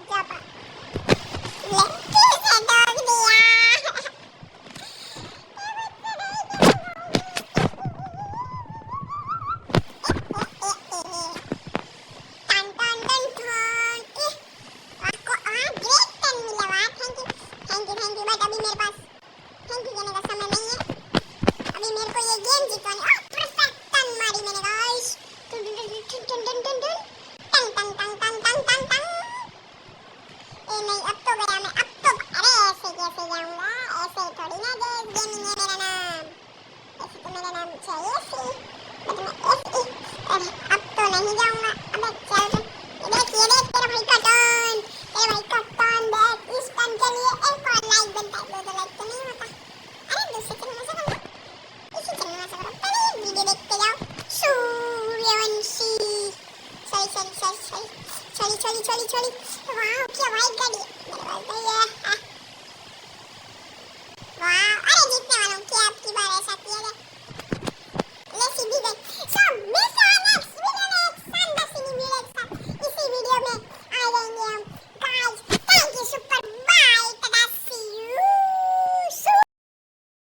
चौपा लेके से ठोक दिया। टन टन टन ठोक। आपको ग्रेट टन मिला। वाह, थैंक यू बट अभी मेरे पास थैंक यू कहने का समय नहीं है। अभी मेरे को ये गेम जीतवानी। परफेक्ट टन मारी मैंने गाइस। टन टन टन टन टन टन टन टन टन टन टन टन टन। ए नहीं, अब तो गया मैं। अब तो अरे ऐसे कैसे जाऊंगा? ऐसे थोड़ी ना गेमिंग है मेरा नाम। ऐसे तो मेरा नाम चाहिए सी, बट मैं